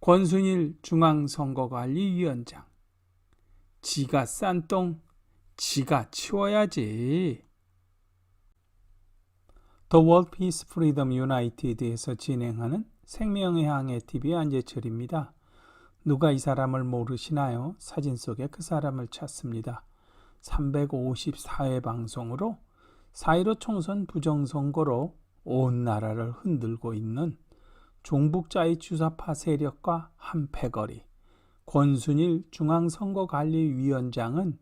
권순일 중앙선거관리위원장. 지가 싼 똥 지가 치워야지. The World Peace Freedom United에서 진행하는 생명의 항해 TV 안재철입니다. 누가 이 사람을 모르시나요? 사진 속에 그 사람을 찾습니다. 354회 방송으로 4.15 총선 부정선거로 온 나라를 흔들고 있는 종북자의 주사파 세력과 한 패거리 권순일 중앙선거관리위원장은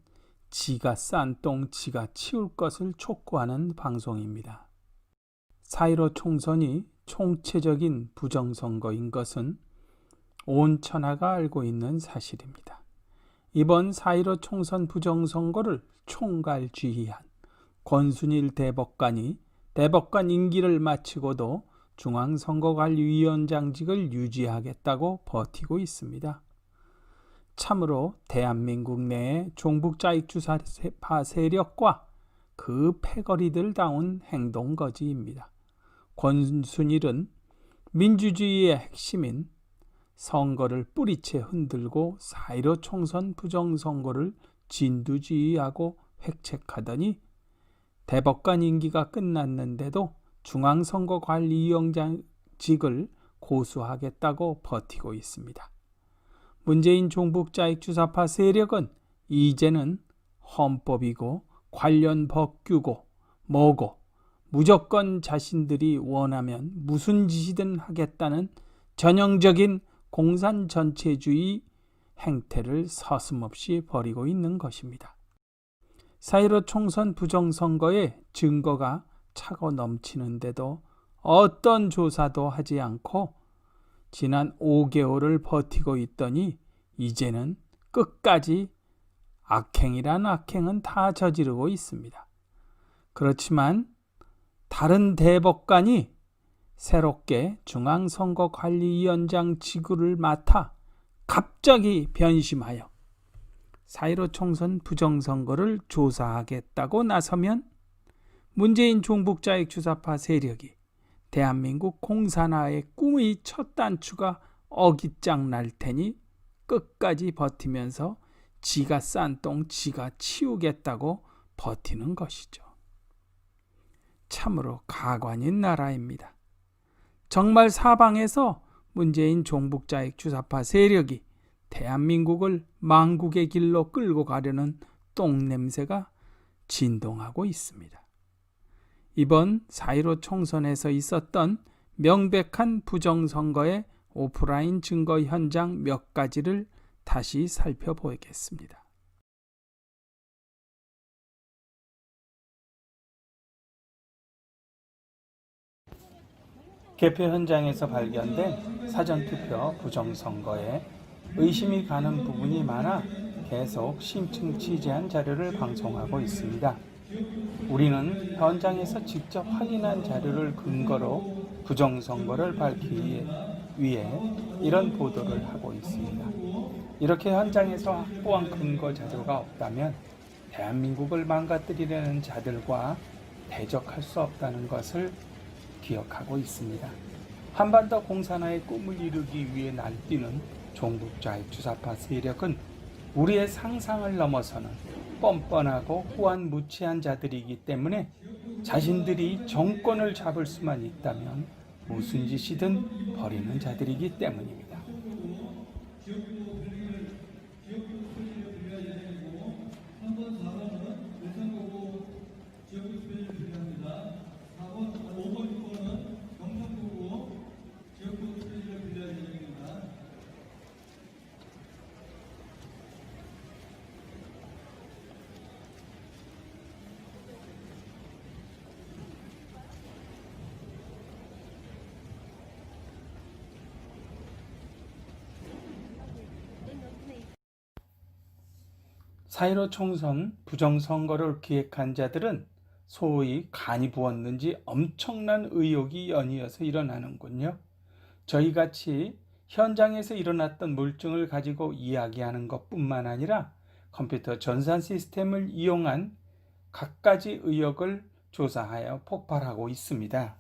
지가 싼 똥 지가 치울 것을 촉구하는 방송입니다. 4.15 총선이 총체적인 부정선거인 것은 온 천하가 알고 있는 사실입니다. 이번 4.15 총선 부정선거를 총괄지휘한 권순일 대법관이 대법관 임기를 마치고도 중앙선거관리위원장직을 유지하겠다고 버티고 있습니다. 참으로 대한민국 내의 종북자익주사파 세력과 그 패거리들다운 행동거지입니다. 권순일은 민주주의의 핵심인 선거를 뿌리채 흔들고 4.15 총선 부정선거를 진두지휘하고 획책하더니 대법관 임기가 끝났는데도 중앙선거관리위원장직을 고수하겠다고 버티고 있습니다. 문재인 종북자익주사파 세력은 이제는 헌법이고 관련 법규고 뭐고 무조건 자신들이 원하면 무슨 짓이든 하겠다는 전형적인 공산전체주의 행태를 서슴없이 벌이고 있는 것입니다. 4.15 총선 부정선거에 증거가 차고 넘치는데도 어떤 조사도 하지 않고 지난 5개월을 버티고 있더니 이제는 끝까지 악행이란 악행은 다 저지르고 있습니다. 그렇지만 다른 대법관이 새롭게 중앙선거관리위원장 직무를 맡아 갑자기 변심하여 4.15 총선 부정선거를 조사하겠다고 나서면 문재인 종북자익주사파 세력이 대한민국 공산화의 꿈의 첫 단추가 어깃장 날 테니 끝까지 버티면서 지가 싼 똥 지가 치우겠다고 버티는 것이죠. 참으로 가관인 나라입니다. 정말 사방에서 문재인 종북자익주사파 세력이 대한민국을 망국의 길로 끌고 가려는 똥냄새가 진동하고 있습니다. 이번 4.15 총선에서 있었던 명백한 부정선거의 오프라인 증거 현장 몇 가지를 다시 살펴보겠습니다. 개표 현장에서 발견된 사전투표 부정선거에 의심이 가는 부분이 많아 계속 심층 취재한 자료를 방송하고 있습니다. 우리는 현장에서 직접 확인한 자료를 근거로 부정선거를 밝히기 위해 이런 보도를 하고 있습니다. 이렇게 현장에서 확보한 근거 자료가 없다면 대한민국을 망가뜨리려는 자들과 대적할 수 없다는 것을 기억하고 있습니다. 한반도 공산화의 꿈을 이루기 위해 날뛰는 종북자익주사파 세력은 우리의 상상을 넘어서는 뻔뻔하고 후한무치한 자들이기 때문에 자신들이 정권을 잡을 수만 있다면 무슨 짓이든 벌이는 자들이기 때문입니다. 사.15 총선 부정선거를 기획한 자들은 소위 간이 부었는지 엄청난 의혹이 연이어서 일어나는군요. 저희같이 현장에서 일어났던 물증을 가지고 이야기하는 것뿐만 아니라 컴퓨터 전산 시스템을 이용한 갖가지 의혹을 조사하여 폭발하고 있습니다.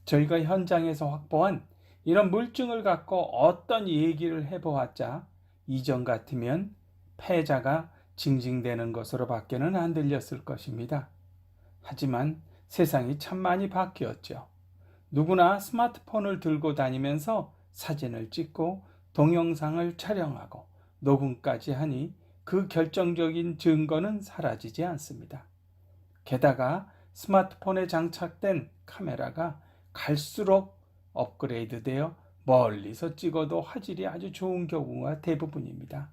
저희가 현장에서 확보한 이런 물증을 갖고 어떤 얘기를 해보았자 이전 같으면 패자가 징징대는 것으로 밖에는 안 들렸을 것입니다. 하지만 세상이 참 많이 바뀌었죠. 누구나 스마트폰을 들고 다니면서 사진을 찍고 동영상을 촬영하고 녹음까지 하니 그 결정적인 증거는 사라지지 않습니다. 게다가 스마트폰에 장착된 카메라가 갈수록 업그레이드되어 멀리서 찍어도 화질이 아주 좋은 경우가 대부분입니다.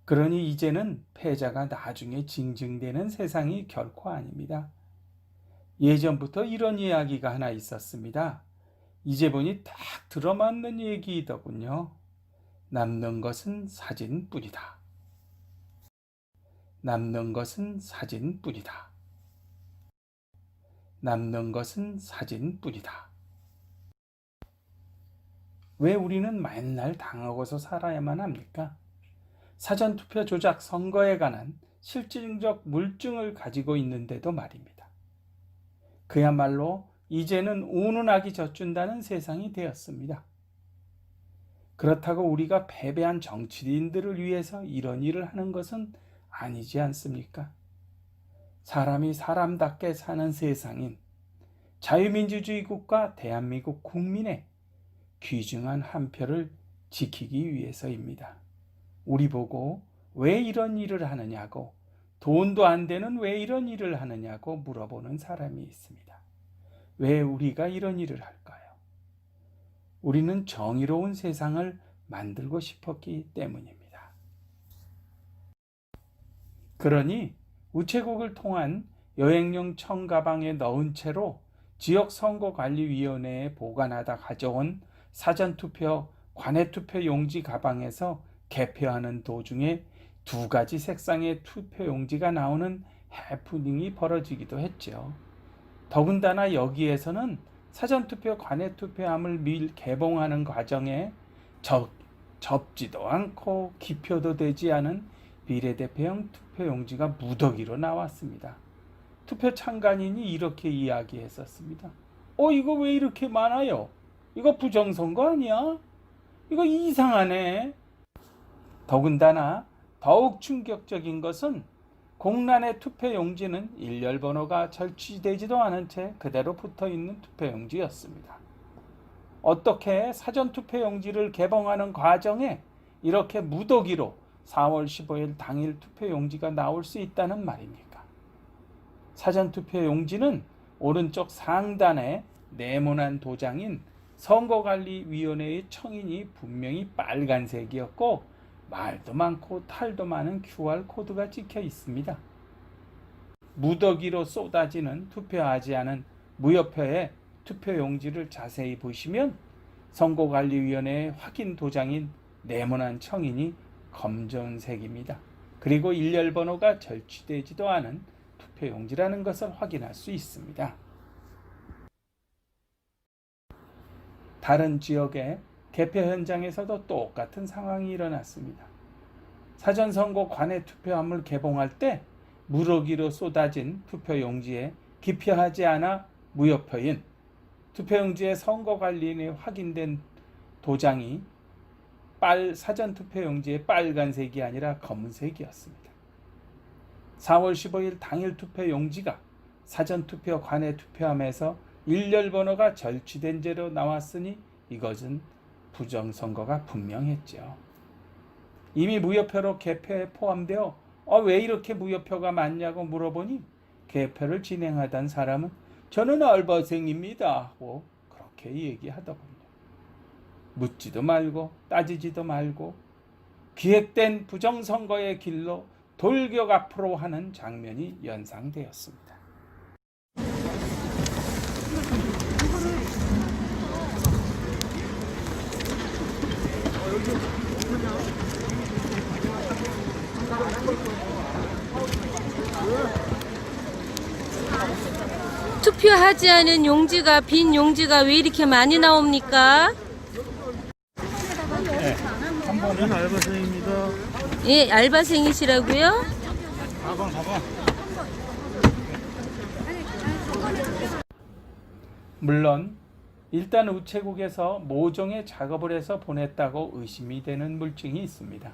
그러니 이제는 패자가 나중에 징징대는 세상이 결코 아닙니다. 예전부터 이런 이야기가 하나 있었습니다. 이제 보니 딱 들어맞는 얘기더군요. 남는 것은 사진뿐이다. 남는 것은 사진뿐이다. 남는 것은 사진뿐이다. 왜 우리는 맨날 당하고서 살아야만 합니까? 사전투표 조작 선거에 관한 실질적 물증을 가지고 있는데도 말입니다. 그야말로 이제는 운운하기 젖준다는 세상이 되었습니다. 그렇다고 우리가 패배한 정치인들을 위해서 이런 일을 하는 것은 아니지 않습니까? 사람이 사람답게 사는 세상인 자유민주주의 국가 대한민국 국민의 귀중한 한 표를 지키기 위해서입니다. 우리 보고 왜 이런 일을 하느냐고, 돈도 안 되는 왜 이런 일을 하느냐고 물어보는 사람이 있습니다. 왜 우리가 이런 일을 할까요? 우리는 정의로운 세상을 만들고 싶었기 때문입니다. 그러니 우체국을 통한 여행용 청가방에 넣은 채로 지역선거관리위원회에 보관하다 가져온 사전투표 관외투표 용지 가방에서 개표하는 도중에 2가지 색상의 투표용지가 나오는 해프닝이 벌어지기도 했죠. 더군다나 여기에서는 사전투표 관외투표함을 개봉하는 과정에 접지도 않고 기표도 되지 않은 비례대표용 투표용지가 무더기로 나왔습니다. 투표 참관인이 이렇게 이야기했었습니다. 이거 왜 이렇게 많아요? 이거 부정선거 아니야? 이거 이상하네. 더군다나 더욱 충격적인 것은 공란의 투표용지는 일렬번호가 절취되지도 않은 채 그대로 붙어있는 투표용지였습니다. 어떻게 사전투표용지를 개봉하는 과정에 이렇게 무더기로 4월 15일 당일 투표용지가 나올 수 있다는 말입니까? 사전투표용지는 오른쪽 상단에 네모난 도장인 선거관리위원회의 청인이 분명히 빨간색이었고 말도 많고 탈도 많은 QR코드가 찍혀 있습니다. 무더기로 쏟아지는 투표하지 않은 무효표의 투표용지를 자세히 보시면 선거관리위원회의 확인 도장인 네모난 청인이 검정색입니다. 그리고 일렬번호가 절취되지도 않은 투표용지라는 것을 확인할 수 있습니다. 다른 지역의 개표 현장에서도 똑같은 상황이 일어났습니다. 사전선거 관외투표함을 개봉할 때 무더기로 쏟아진 투표용지에 기표하지 않아 무효표인 투표용지의 선거관리인에 확인된 도장이 사전투표용지의 빨간색이 아니라 검은색이었습니다. 4월 15일 당일 투표용지가 사전투표 관외투표함에서 일렬번호가 절취된 채로 나왔으니 이것은 부정선거가 분명했죠. 이미 무효표로 개표에 포함되어 왜 이렇게 무효표가 많냐고 물어보니 개표를 진행하던 사람은 저는 알바생입니다 하고 그렇게 얘기하더군요. 묻지도 말고 따지지도 말고 기획된 부정선거의 길로 돌격 앞으로 하는 장면이 연상되었습니다. 투표하지 않은 용지가 빈 용지가 왜 이렇게 많이 나옵니까? 네, 한 번은 알바생입니다. 예, 알바생이시라고요? 4번. 물론 일단 우체국에서 모종의 작업을 해서 보냈다고 의심이 되는 물증이 있습니다.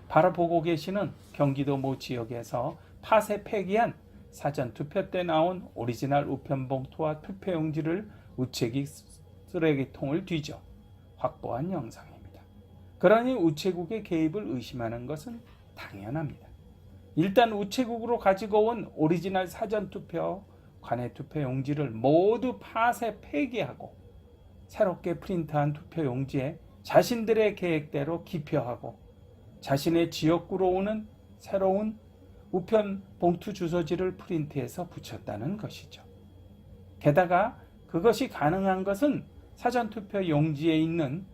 바로 보고 계시는 경기도 모 지역에서 팥에 폐기한 사전투표 때 나온 오리지널 우편봉투와 투표용지를 우체국 쓰레기통을 뒤져 확보한 영상입니다. 그러니 우체국의 개입을 의심하는 것은 당연합니다. 일단 우체국으로 가지고 온 오리지널 사전투표 관외 투표용지를 모두 팥에 폐기하고 새롭게 프린트한 투표용지에 자신들의 계획대로 기표하고 자신의 지역구로 오는 새로운 우편 봉투 주소지를 프린트해서 붙였다는 것이죠. 게다가 그것이 가능한 것은 사전투표 용지에 있는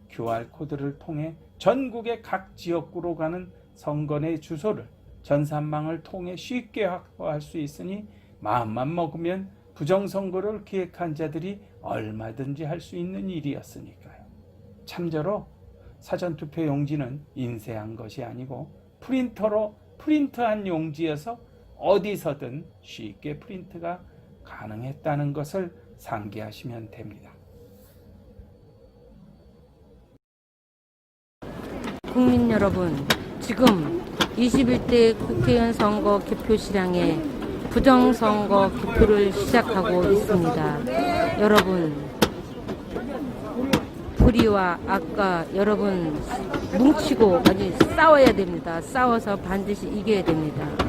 QR코드를 통해 전국의 각 지역구로 가는 선거내 주소를 전산망을 통해 쉽게 확보할 수 있으니 마음만 먹으면 부정선거를 기획한 자들이 얼마든지 할 수 있는 일이었으니까요. 참조로 사전투표 용지는 인쇄한 것이 아니고 프린터로 프린트한 용지여서 어디서든 쉽게 프린트가 가능했다는 것을 상기하시면 됩니다. 국민 여러분, 지금 21대 국회의원 선거 개표시장에 부정선거 개표를 시작하고 있습니다. 여러분, 불의와 악과 여러분 뭉치고 아주 싸워야 됩니다. 싸워서 반드시 이겨야 됩니다.